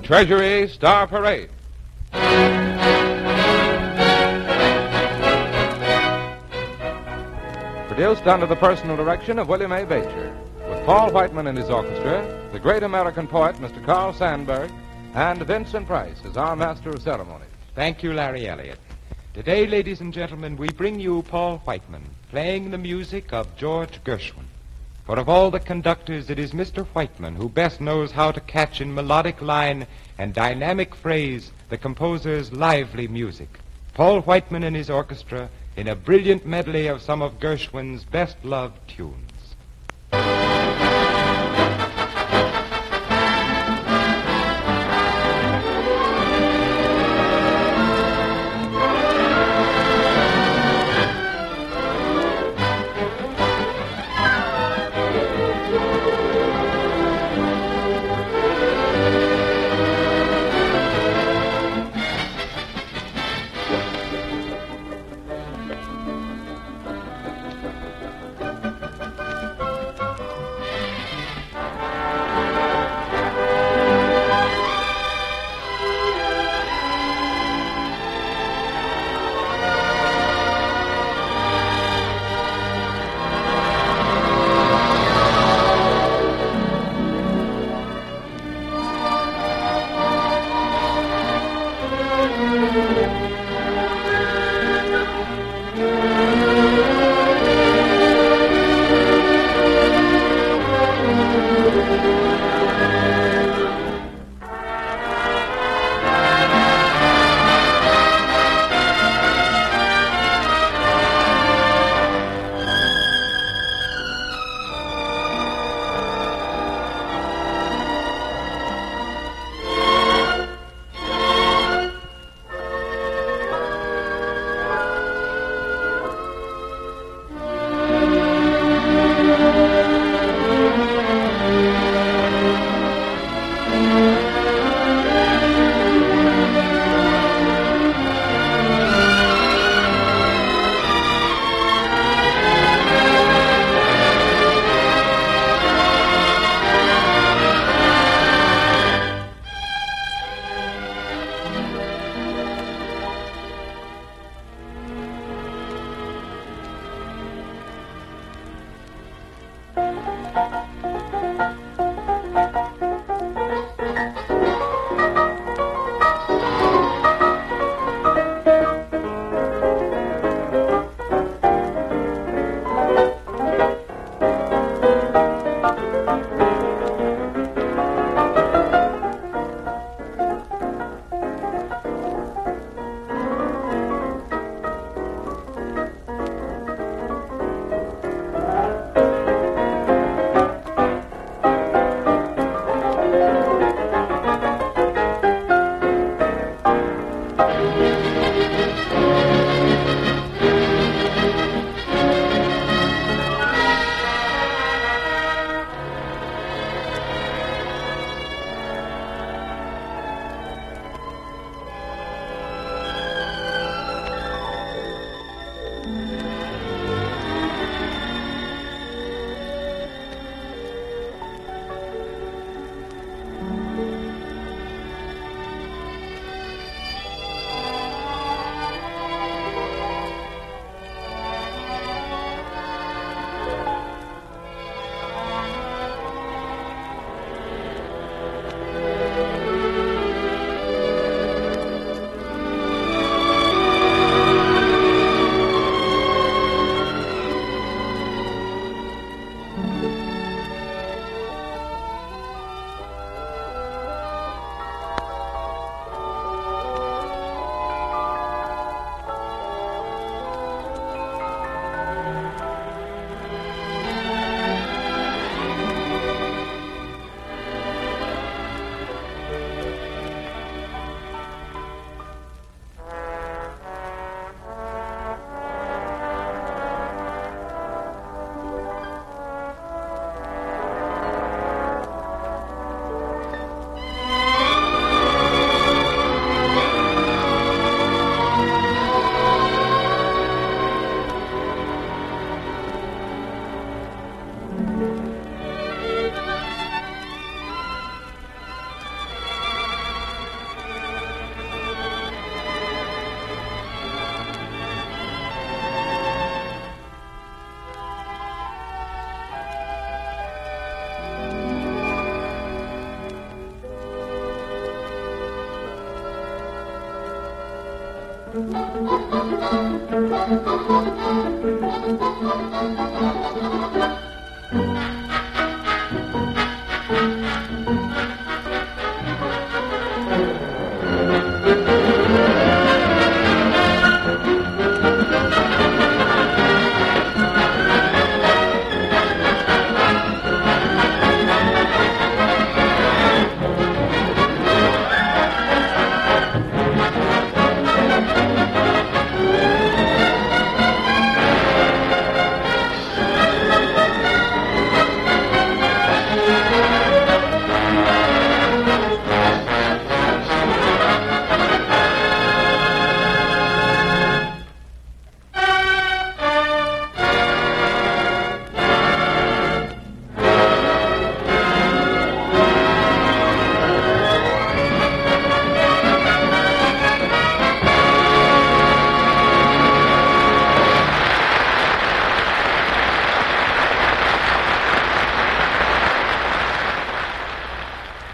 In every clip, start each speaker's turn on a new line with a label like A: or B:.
A: Treasury Star Parade. Produced under the personal direction of William A. Beecher, with Paul Whiteman and his orchestra, the great American poet, Mr. Carl Sandburg, and Vincent Price as our master of ceremonies.
B: Thank you, Larry Elliott. Today, ladies and gentlemen, we bring you Paul Whiteman, playing the music of George Gershwin. For of all the conductors, it is Mr. Whiteman who best knows how to catch in melodic line and dynamic phrase the composer's lively music. Paul Whiteman and his orchestra in a brilliant medley of some of Gershwin's best-loved tunes.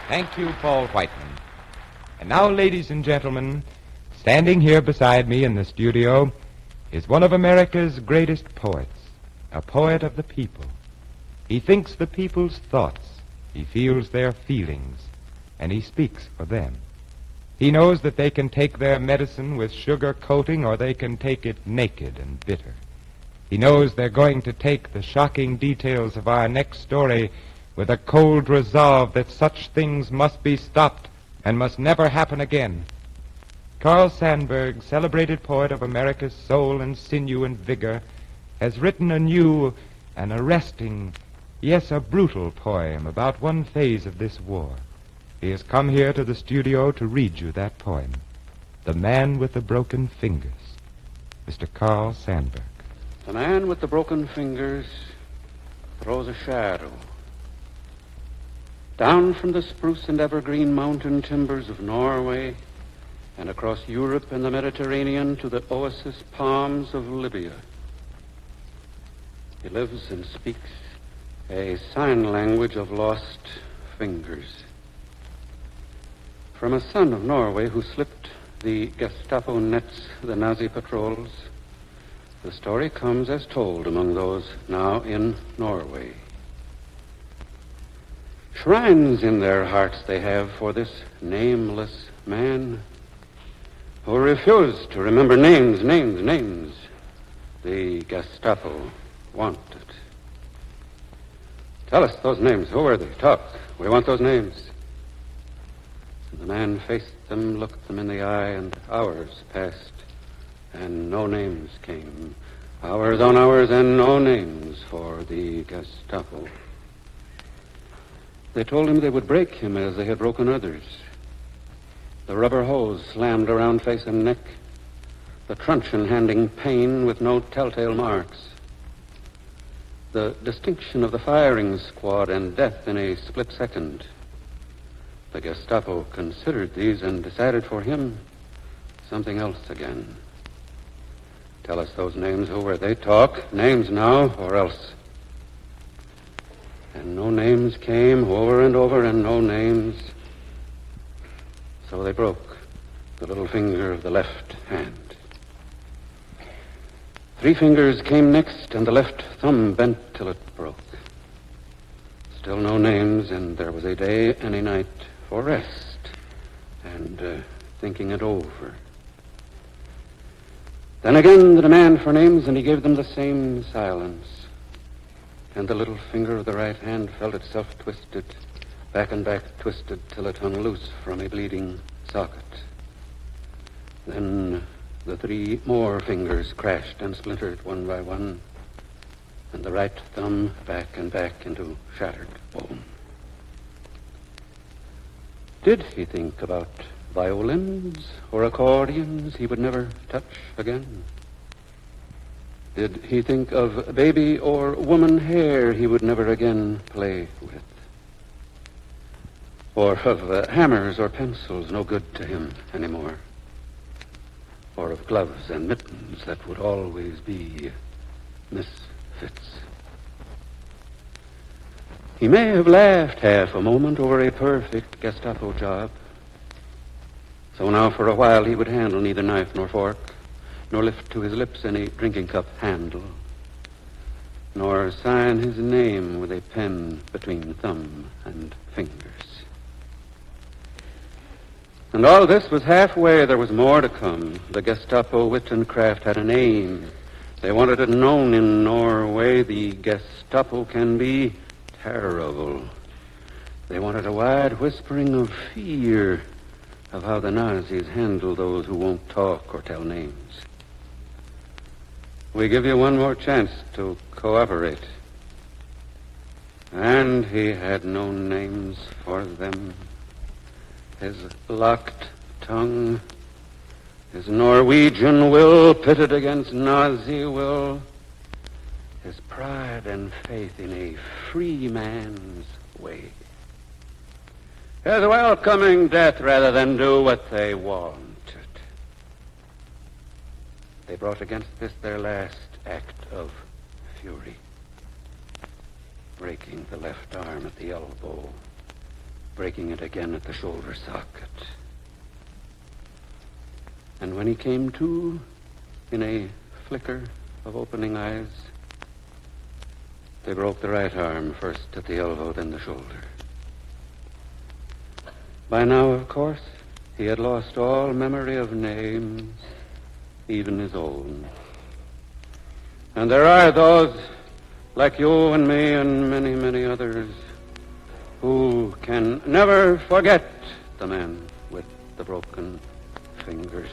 B: Thank you, Paul Whiteman. And now, ladies and gentlemen, standing here beside me in the studio is one of America's greatest poets, a poet of the people. He thinks the people's thoughts, he feels their feelings, and he speaks for them. He knows that they can take their medicine with sugar coating or they can take it naked and bitter. He knows they're going to take the shocking details of our next story with a cold resolve that such things must be stopped and must never happen again. Carl Sandburg, celebrated poet of America's soul and sinew and vigor, has written a new, an arresting, yes, a brutal poem about one phase of this war. He has come here to the studio to read you that poem, The Man with the Broken Fingers. Mr. Carl Sandburg.
C: The man with the broken fingers throws a shadow down from the spruce and evergreen mountain timbers of Norway and across Europe and the Mediterranean to the oasis palms of Libya. He lives and speaks a sign language of lost fingers. From a son of Norway who slipped the Gestapo nets, the Nazi patrols, the story comes as told among those now in Norway. Shrines in their hearts they have for this nameless man who refused to remember names. The Gestapo wanted. Tell us those names. Who were they? Talk. We want those names. And the man faced them, looked them in the eye, and hours passed, and no names came. Hours on hours and no names for the Gestapo. They told him they would break him as they had broken others. The rubber hose slammed around face and neck, the truncheon handing pain with no telltale marks, the distinction of the firing squad and death in a split second. The Gestapo considered these and decided for him something else again. Tell us those names. Who were they? Talk. Names now, or else. And no names came over and over, and no names. So they broke the little finger of the left hand. 3 fingers came next, and the left thumb bent till it broke. Still no names, and there was a day and a night for rest and thinking it over. Then again the demand for names, and he gave them the same silence. And the little finger of the right hand felt itself twisted, back and back twisted, till it hung loose from a bleeding socket. Then the 3 more fingers crashed and splintered one by one, and the right thumb back and back into shattered bone. Did he think about violins or accordions he would never touch again? Did he think of baby or woman hair he would never again play with? Or of hammers or pencils no good to him anymore? Or of gloves and mittens that would always be misfits? He may have laughed half a moment over a perfect Gestapo job. So now for a while he would handle neither knife nor fork, nor lift to his lips any drinking cup handle, nor sign his name with a pen between thumb and fingers. And all this was halfway. There was more to come. The Gestapo wit and craft had an aim. They wanted it known in Norway. The Gestapo can be terrible. They wanted a wide whispering of fear of how the Nazis handle those who won't talk or tell names. We give you one more chance to cooperate. And he had no names for them. His locked tongue, his Norwegian will pitted against Nazi will, his pride and faith in a free man's way, his welcoming death rather than do what they wanted. They brought against this their last act of fury, breaking the left arm at the elbow, breaking it again at the shoulder socket. And when he came to, in a flicker of opening eyes, they broke the right arm, first at the elbow, then the shoulder. By now, of course, he had lost all memory of names, even his own. And there are those, like you and me and many, many others, who can never forget the man with the broken fingers.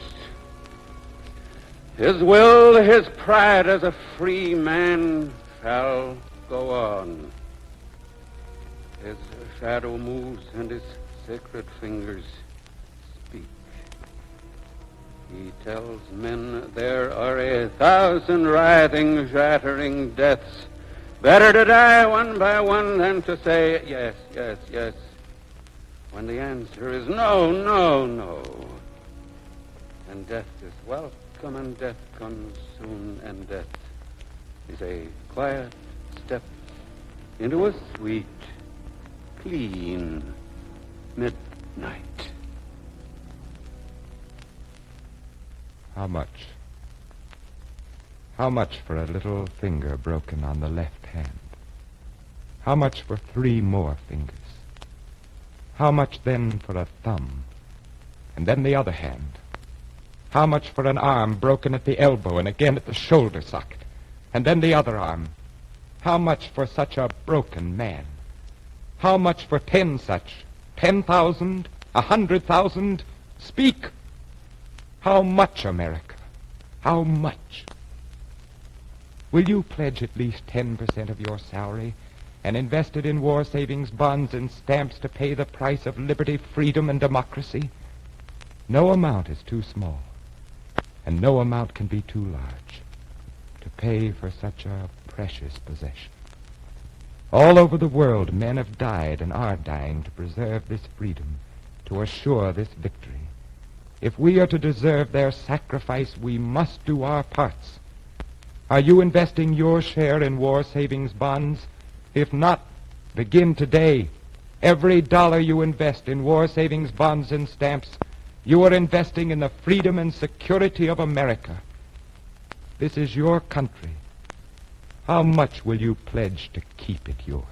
C: His will, his pride as a free man shall go on. His shadow moves and his sacred fingers speak. He tells men there are 1,000 writhing, shattering deaths. Better to die one by one than to say yes, yes, yes, when the answer is no, no, no. And death is welcome, and death comes soon, and death is a quiet step into a sweet, clean midnight.
B: How much? How much for a little finger broken on the left hand? How much for 3 more fingers? How much then for a thumb? And then the other hand? How much for an arm broken at the elbow and again at the shoulder socket? And then the other arm? How much for such a broken man? How much for 10 such? 10,000? 100,000? Speak! How much, America? How much? Will you pledge at least 10% of your salary and invest it in war savings bonds and stamps to pay the price of liberty, freedom, and democracy? No amount is too small, and no amount can be too large to pay for such a precious possession. All over the world, men have died and are dying to preserve this freedom, to assure this victory. If we are to deserve their sacrifice, we must do our parts. Are you investing your share in war savings bonds? If not, begin today. Every dollar you invest in war savings bonds and stamps, you are investing in the freedom and security of America. This is your country. How much will you pledge to keep it yours?